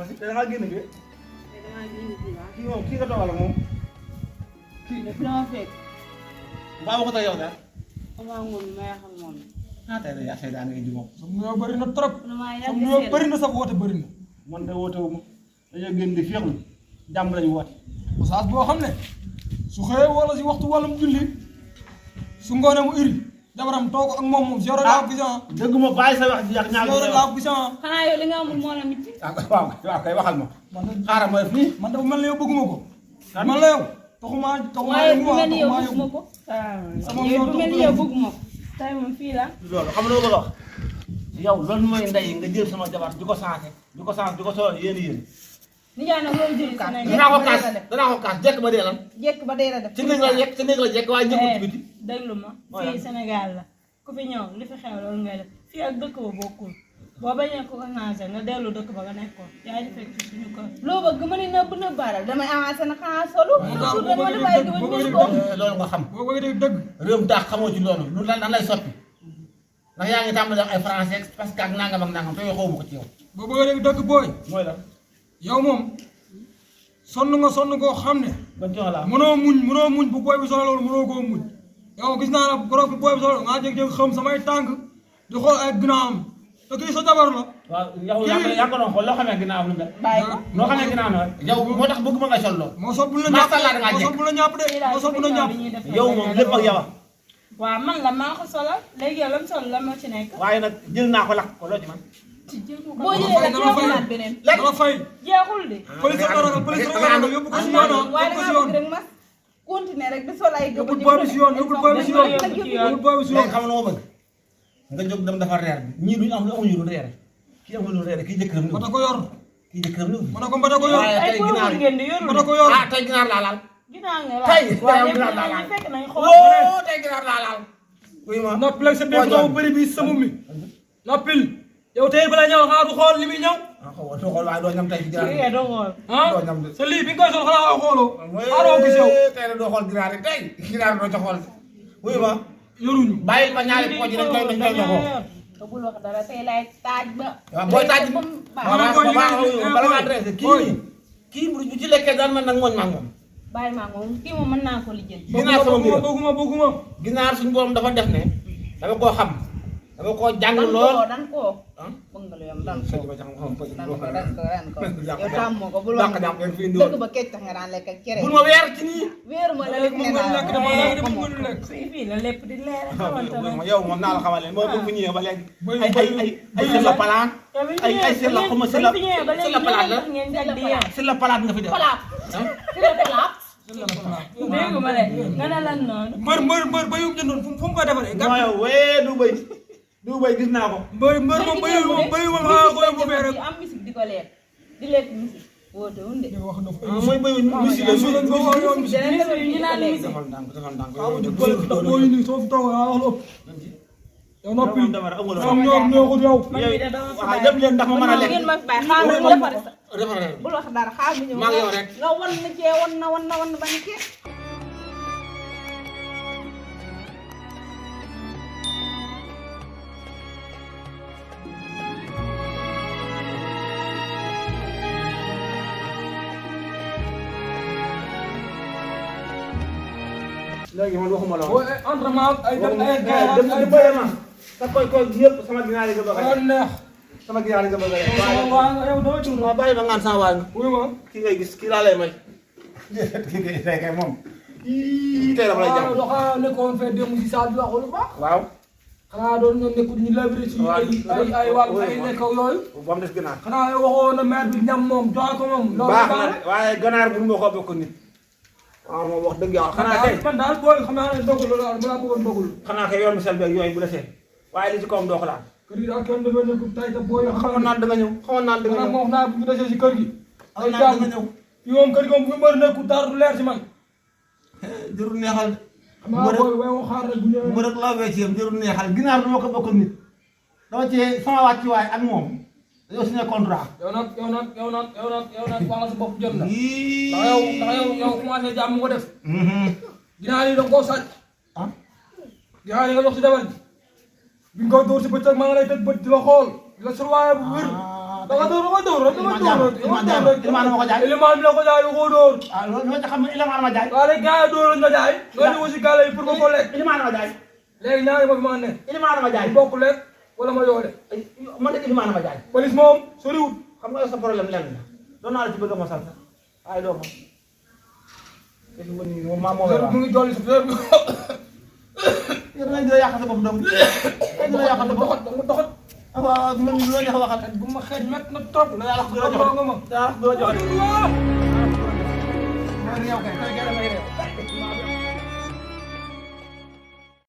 soxna si da ngaa génn bi. damaa génn fii waaw. kii moom kii nga toogal moom. kii daf dama fekk. mbaa waxut ak yow daal. damaa ngoon may wax ak moom. ah tey de yaa xëy na nga ji moom. sam nuyoo bëri na trop. damaa sam yàgg nuyoo bëri na sa woote bëri na. man de woote wu ma dañoo génn di féexlu jàmm lañu woote. Oustaz boo xam ne su xëyee wala si waxtu wàllum julli su ngoonee mu iri jabaram toog ak moom zéro la vision. dëgg ma bàyyi sa wax ji ak ñaar zéro la vision. xanaa yow li nga amul moo la mitti. waaw kay waxal ma. xaaral ma def nii. man dafa mel ne yow bëgguma ko. man la yow taxuma waaye bu mel ni yow taxuma bëgguma ko. sama yow bu mel ni yow bëgguma ko. tey moom fii la. loolu xam nga lu wax yow loolu mooy ndey nga jël sama jabar di ko changé di ko solo yéen. nijaay nag loolu jël kaas. danaa ko kaas jekk ba dee lan. jekk ba dee la def. ci néeg la jekk waaye jëkkul ci biti. déglu ma fii Sénégal la ku fi ñëw li fi xew loolu ngay def fii ak dëkk ba bokkul boo bañee ko changé nga dellu dëkk ba nga nekkoon yaa ngi fekk ci suñu kër. loo bëgg ma ni nëbb nëbbaaral damay avancé na xanaa solu. loolu nga xam. boo bëggee dëgg. réewum taax xamoo ci loolu lu lan lay soppi ndax yaa ngi tàmbali ay français parce que ak nangam te yoo xawma ko ci yow. boo bëggee dëgg booy. mooy la. yow moom sonn koo xam ne. ban jox la mënoo muñ bu booy bi solo loolu mënoo koo muñ. yow gis naa ne borom bu booy bi solo nga jékki-jékki xam samay tànk di xool ay ginnaawam te kii sa jabar la. waaw yow yaa ko doon xool loo xamee ginnaaw lu mel. bàyyi ko loo xamee ginnaaw na yow moo tax bëgguma nga sol lool. moo soog bu la ñàpp moo soog bu la ñàpp de moo soog bu la ñàpp. yow moom lépp ak yow a. waaw man la maa ko solal léegi yow lan sol la moo ci nekk. waaye nag jël naa ko lakk ko loo ci man. boo jëlee la jeexul naat beneen. dama fay. jeexul de. police la ragal yóbbu ko si yoon waaye yóbbu ko si dangaa yoon. bëgg rek mas continuer rek di sol ay gëpp. yóbbul booy bi si yoon yóbbul booy bi si yoon yóbbul booy bi si yoon. léegi xam nga ma bëgg nga jóg dem dafa reer bi ñii duñu amuñu lu reere kii amuñu lu reere kii jëkkëram mata ko yor. kii jëkkëram ñëw. mata ko mbata ko yor. waaye tey ginaar ngeen di yorul mata ko yor. ah tey ginaar laa laal. ginaar nga la tey waaye ginaar laa laal. fekk nañ xool. wóo tey ginaar laa laal. oui ma noppil ak sa béy bu bëri bi samu mi noppil yow tey bala ñëw xanaa du xool li muy ñëw. ah xaw ma waaye doo ñam tey ci ginaar doo xool. ah sa lii bi nga koy sol xanaa waa xooloo. ah doo gis yow. tey nag doo xool ginaar yi tey ginaar doo ca xool. oui ma yoruñu. bàyyil ma ñaari pooj yi dañ koy joxoo. te bul wax dara tey laay taaj ba. waaw booy taaj bi bala ngaa dressé kii bu ci lekkee daan man nag mooñ maa moom. bàyyi maa moom kii moom mën naa ko lijjanti. ginaar sama mbir bëgguma. ginaar suñu borom dafa def ne dama koo xam dama koo jàng lool. dan koo bëgg nga lu yam dan ko yow tàmmoo ko bul wax dëgg ba kecc tax nga daan lekk ak cere. bul ma weer ci nii. wéeru ma la lekk ne lekk fii la lépp di leer xamante ne. yow moom naa la xamal leen moo bu ñëwee ba léegi ay sir la palaat ay sir la xuma sir la palaat la sir la palaat nga fi def palaat sir la palaat dégg ma le nga ne lan noonu mbër ba yum jëndoon fu mu ko defaree. non yow wee du bay gis naa ko. mbër moom bayu moom xanaa ko yóbbu fee rek. am musique di ko leer di lekk musique woote wunde wax na fa mooy bayu musique la ñu naan musique defal ndànk defal ndànk boo yi nii soo fi toog wax lu ëpp yow noppi am ñoom neexut yow. waaw dem leen ndax ma mën a lekk ngeen ma bàyyi xaar ma defar sa defal bul wax dara xaar bi ñëw maa ngi yow rek nga wan na cee wan na bañ a kii léegi man waxuma la boo entraînement ay ma sa koy yëpp sama ginaar yi nga bëgg a neex. sama ginaar yi nga bëgg a waa nga yow doo ci waaw bàyyi ba ngaan sama waa nga wuy ma kii ngay gis kii laa lay may kii ngay tey kay moom tey dama lay jàpp xanaa nekkoon fee démb si saal bi waxul lu baax. waaw xanaa doon nga nekkul ñu labiré ci ay wàllu ay nekk ak yooyu. ba mu des ginaar xanaa yow waxoon na maire bi ñam moom joxe ko moom. loolu baax na waaye ganaar bu ma ko bokk nit waaw moom wax dëgg yàlla xanaa kay man daal booy xam naa ne dogul loolu daal balaa bëggoon dogul. xanaa kay yoon sel beeg yooyu bu la see waaye li ci kawam doo ko laal kër gi daal kenn demee nekkul tay te booy yoo xamoon naan da nga ñëw xamoon naan da nga ñëw moom naa bu ñu desee si kër gi. xamoon naan da nga ñëw fii moom kër gi moom bu mbër nekkul dara du leer si man. jërul neexal xam naa booy way woo xaar rek bu ñëwee. mu rek laa wee ci yam jërul neexal ginaar du ma ko bokk nit dama ci sama wàcc waay ak moom dañoo signé contrat yow nag wax nga sa bopp jot na. ndax yow commencé jàmm ko def. ginaar yi da nga koo sàcc. ah ginaar yi nga jox si jabar ji. bi nga koy dóor si bëccëg maa ngi lay tëj bët di la xool di la surveiller bu wér. dama dóor Ilimaan ma ko jaay. Ilimaan bi la ko jaay ko dóor. ah loolu nga xam ne Ilimaan ma jaay. waaye gars yi dóor nga jaay. nga ñëw si gàlle yi pour ma ko lekk. Ilimaan ma jaay. léegi ñaari ma fi ma ne. Ilimaan ma jaay. bokk lekk wala ma yoole. man de Ilimaan ma jaay. police moom soriwul. xam nga sa problème lenn la doon naa la ci bëgg a mosal sax waaye doo ko. te fi mu ne nii moom maa moo mu ngi jolli si heure bi. yéen a ngi lay yàq sa bopp donc. yéen a ngi lay yàq sa bopp doxat. waaw man lu la neex waxal. bu ma xeeñ met na trop. la yàlla du la jox nga ma. daa du la jox. waaw. maa ngi yow kay kay damay réew.